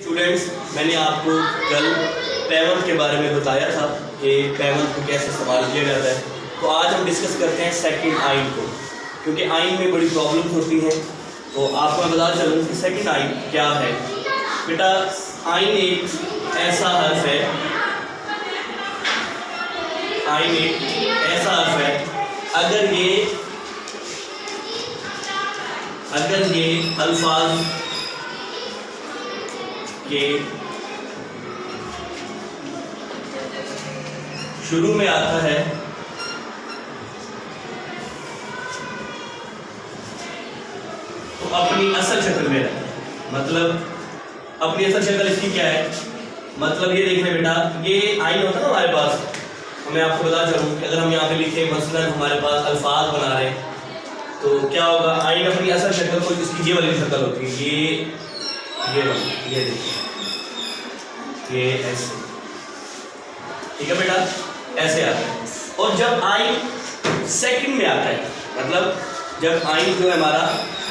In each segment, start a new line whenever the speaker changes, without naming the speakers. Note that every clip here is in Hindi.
स्टूडेंट्स, मैंने आपको कल पैवन के बारे में बताया था कि पैवन को कैसे इस्तेमाल किया जाता है। तो आज हम डिस्कस करते हैं सेकंड आइन को, क्योंकि आइन में बड़ी प्रॉब्लम्स होती हैं। तो आपको मैं बता चलूँ कि सेकंड आइन क्या है। बेटा, आइन एक ऐसा हर्फ है, आइन एक ऐसा हर्फ है अगर ये अल्फाज के शुरू में आता है तो अपनी असल शक्ल में रहता है। मतलब अपनी असल शक्ल इसकी क्या है, मतलब ये देखने बेटा, ये आइन होता है ना हमारे पास। मैं आपको बता चलूँ कि अगर हम यहाँ पे लिखें मसलन हमारे पास अल्फाज बना रहे हैं तो क्या होगा, आइन अपनी असल शक्ल को, इसकी ये वाली शक्ल होती है, ये देखिए, ये ऐसे, ठीक है बेटा, ऐसे आता है। और जब आइन सेकंड में आता है, मतलब जब आइन जो है हमारा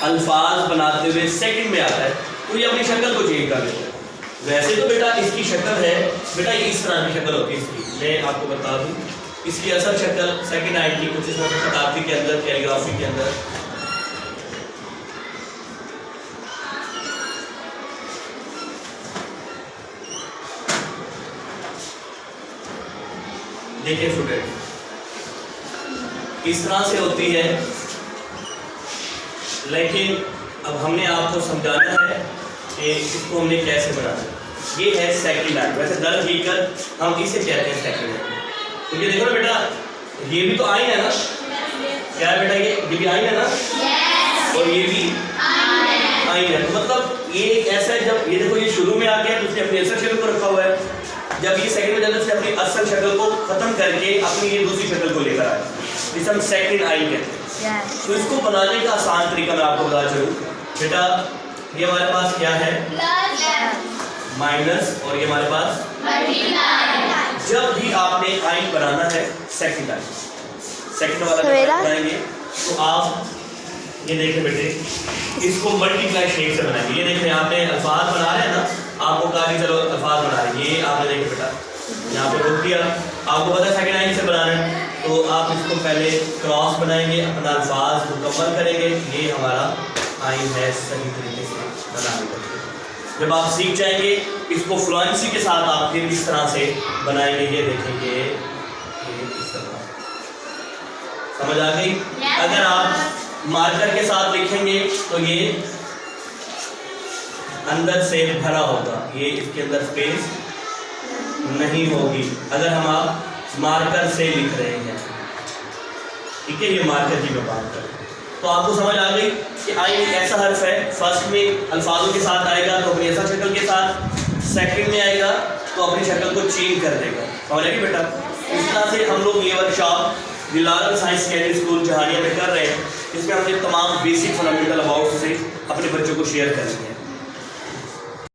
अल्फाज बनाते हुए सेकंड में आता है तो ये अपनी शक्ल को चेंज कर देता है। वैसे तो बेटा इसकी शक्ल है, बेटा ये इस तरह की शक्ल होती है इसकी। मैं आपको बता दूं, इसकी असल शक्ल सेकंड आइन की कुछ इस तरह खताबी के अंदर, कैलीग्राफी के अंदर देखिए स्टूडेंट, इस तरह से होती है। लेकिन अब हमने आपको समझाना है कि इसको हमने कैसे बनाना है। ये है सेकंड आइन। वैसे दर हकीकत हम इसे कहते हैं सेकंड आइन, क्योंकि देखो ना बेटा, ये भी तो आइन है ना, क्या है बेटा, ये भी आइन है ना, और ये भी आइन है। तो मतलब ये ऐसा है, जब ये देखो ये शुरू में आ गया तो उसने अपनी असल शक्ल को रखा हुआ है। जब ये सेकंड में जाता है तो अपनी असल शक्ल को खत्म करके अपनी ये दूसरी शक्ल को लेकर आए, जिसे हम सेकंड आइन कहते हैं। तो इसको बनाने का आसान तरीका मैं आपको बता चलूं बेटा, ये हमारे पास क्या है, माइनस, और ये हमारे पास मल्टीप्लाई। जब भी आपने आइन बनाना है सेकंड आइन, सेकंड वाला बनाएंगे तो आप ये देखें बेटे, इसको मल्टीप्लाई शेप से बनाएंगे। ये देखें, आपने अल्फाज बना रहे हैं ना, आपको कहा कि चलो अल्फाज बना रहे हैं, ये आपने देखे बेटा यहाँ पे रोक दिया। आपको पता है सेकंड आइन से बनाना है तो आप इसको पहले क्रॉस बनाएंगे, अपना अल्फाज मुकम्मल करेंगे। ये हमारा आइन है सही तरीके से बनाने का। जब आप सीख जाएंगे इसको फ्लुएंसी के साथ आप फिर इस तरह से बनाएंगे। ये देखेंगे, ये इस तरह समझ आ गई। अगर आप मार्कर के साथ लिखेंगे तो ये अंदर से भरा होगा, ये इसके अंदर स्पेस नहीं होगी अगर हम आप मार्कर से लिख रहे हैं, ठीक है। ये मार्कर की मैं बात करूँ तो आपको समझ आ गई कि आइन ऐसा हर्फ है, फर्स्ट में अल्फाजों के साथ आएगा तो अपनी असल शक्ल के साथ, सेकंड में आएगा तो अपनी शक्ल को चेंज कर देगा। समझ आएगी बेटा। इस तरह से हम लोग ये workshop Dilhara science secondary school Jahania में कर रहे हैं, इसमें हमने तमाम बेसिक फंडामेंटल अबाउट से अपने बच्चों को शेयर करेंगे।